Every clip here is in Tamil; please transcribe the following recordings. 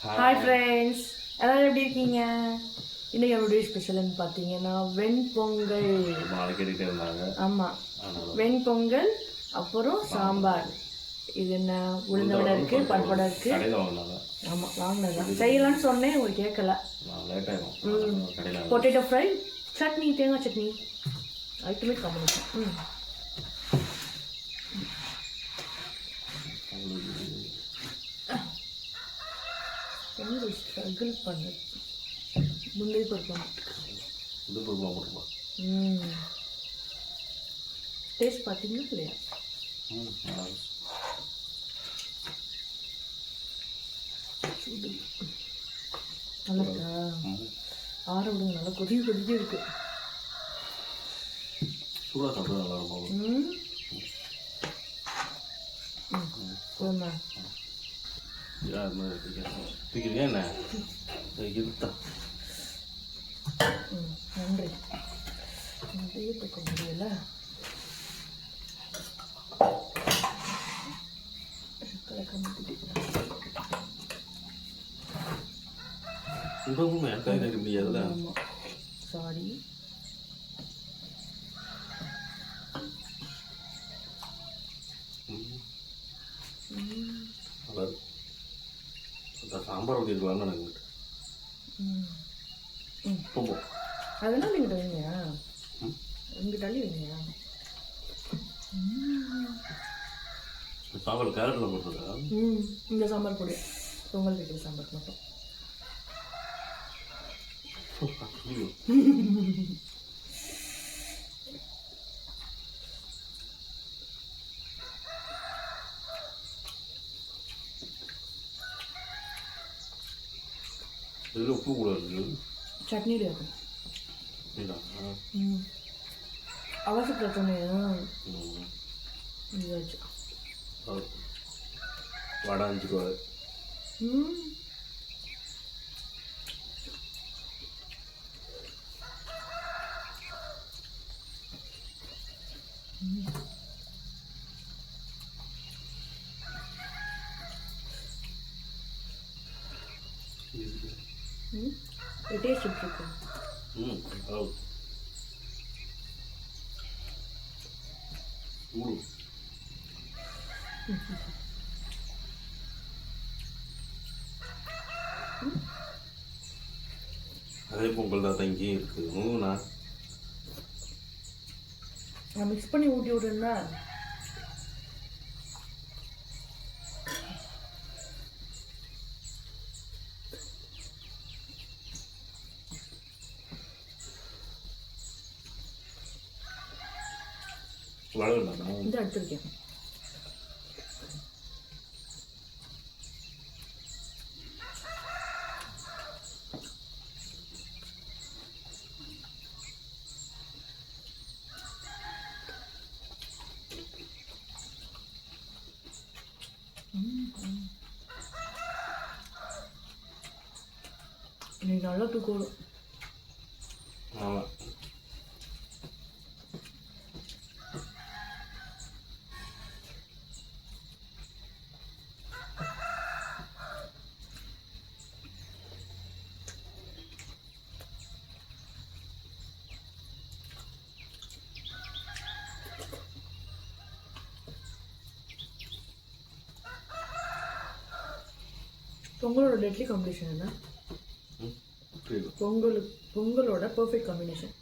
ஹாய் ஃப்ரெண்ட்ஸ், எல்லாரும் எப்படி இருக்கீங்க? இன்றைக்கி என்னுடைய ஸ்பெஷல்னு பார்த்தீங்கன்னா வெண்பொங்கல். கேட்டுகிட்டே இருந்தாங்க. ஆமாம், வெண்பொங்கல் அப்புறம் சாம்பார். இது என்ன உளுந்த வடை இருக்குது, பருப்படை இருக்குது. கடையில் வாங்கினாங்க. ஆமாம், வாங்கினதான் செய்யலான்னு சொன்னேன், உங்களுக்கு கேட்கல. லேட் ஆகும். பொட்டேட்டோ ஃப்ரை, சட்னி, தேங்காய் சட்னி, அல்டிமேட் காம்பினேஷன். ரொம்ப ஸ்ட்ரகிள் பண்ணு முன்னே பொறுப்பாக டேஸ்ட் பார்த்தீங்கன்னா இல்லையா? நல்லா இருக்கா? ஆற விடுங்க, நல்லா கொதிக்க இருக்கு. சூடாக சாப்பிட நல்லா இருக்கும். போமா என்ன இருத்தா? நன்றி. நிறைய தூக்க முடியல. சாரி. சாம்பார் ஊற்றி இருக்கலாம்னு எனக்கு. அதெல்லாம் நீங்கள் வைங்க, இங்கே தள்ளி வைங்க. சாம்பார் கேரட்டில் போட்டுருக்கா? இந்த சாம்பார் பொடி பொங்கல் வைக்கிற சாம்பார் மட்டும். இதில் உப்பு கூட இருக்குது. சட்னியில் இருக்கும். அவசர பிரச்சனையா இதாச்சு. வடை 5 ரூபா. டேஸ்ட் எப்படி இருக்கு? அதே பொங்கல் தான் தங்கி இருக்கு. நான் மிக்ஸ் பண்ணி ஊட்டி விடுறேன்னா இந்த எடுத்துருக்கேன். இன்னைக்கு நல்லா தூக்கம் வரும். ஆமாம், பொங்கலோட டெட்லி காம்பினேஷன் என்ன? பொங்கலோட பர்ஃபெக்ட் காம்பினேஷன்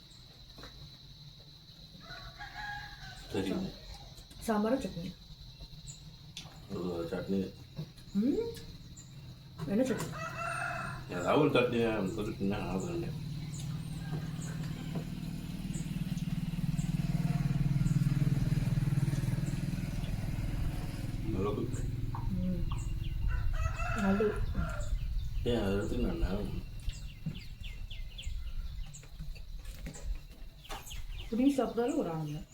சாம்பார் சட்னி. சட்னி என்ன சட்னி? ஏதாவது ஒரு சட்னி சொல்லிட்டுன்னா ஆகுதுங்க. அது ஏன் அதை எடுத்துக்கண்ணா புடி சாப்பிட்டாலும் ஒரு ஆனந்தம்.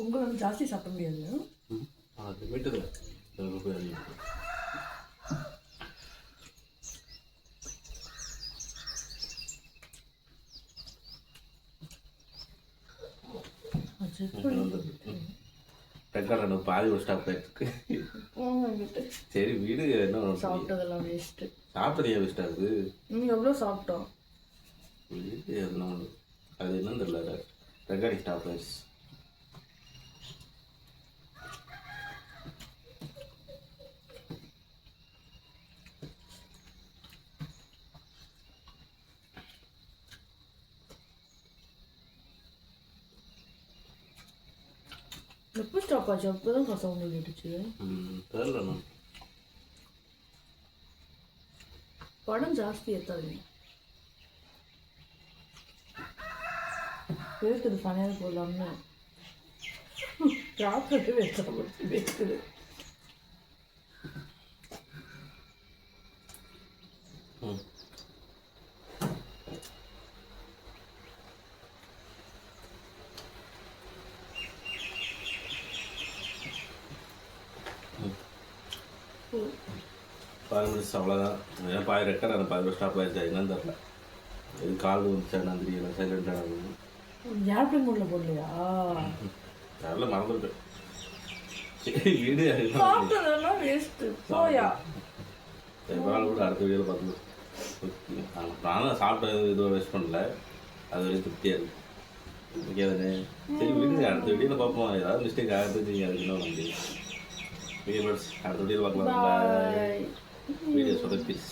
பொங்கல் வந்து ஜாஸ்தி சாப்பிட முடியாது. அது வீட்டுல போய் அதிகம். ரெக்கார்டு பாதி ஒரு ஸ்டாப் ஆயிருக்கு. சரி வீடு என்ன சாப்பிட்டதெல்லாம் வேஸ்ட்டு. சாப்பிட்றியா வேஸ்ட் ஆகுது? எவ்வளோ சாப்பிட்டோம்? வீடு எதுனா அது என்னன்னு தெரியல. ரெக்கார்டிங் ஸ்டாப் ஆயிடுச்சு. எப்போ ஸ்டாப் ஆச்சு? அப்போ தான் சவுண்டு கேட்டுச்சு. தெரியல. நான் படம் ஜாஸ்தி ஏற்றாது. வேர்க்குது பனையாரம் போடலாம்னு சாப்பிட்டு வேர்க்குது. பாதி மினிட்ஸ் அவ்வளோதான். ஏன் பாதி ரெக்கார்ட் அந்த பாதி ஸ்டாப் ஆயிடுச்சா என்னன்னு தெரியல. இது கால் வந்துச்சா என்னன்னு தெரியல. சைலண்டாக ஏர்பிளேன் மோட்ல போடலையா? அதெல்லாம் மறந்துட்டேன். சரி வீடு சாப்பிட்டதெல்லாம் வேஸ்ட்டு. போயா எவ்வளோ கூட அடுத்த வீடியோவில் பார்த்து நானும் சாப்பிட்ட இதுவும் வேஸ்ட் பண்ணல. அது வரைக்கும் திருப்தியாக இருக்கு. ஓகேதானே? சரி வீடு அடுத்த வீடியோவில் பார்ப்போம். ஏதாவது மிஸ்டேக் ஆகிறது நீங்கள் அதுக்கு என்ன பண்ண முடியும். அடுத்த வீடியோவில் பார்க்கலாம். வீடியோ சொல்ல பீஸ்.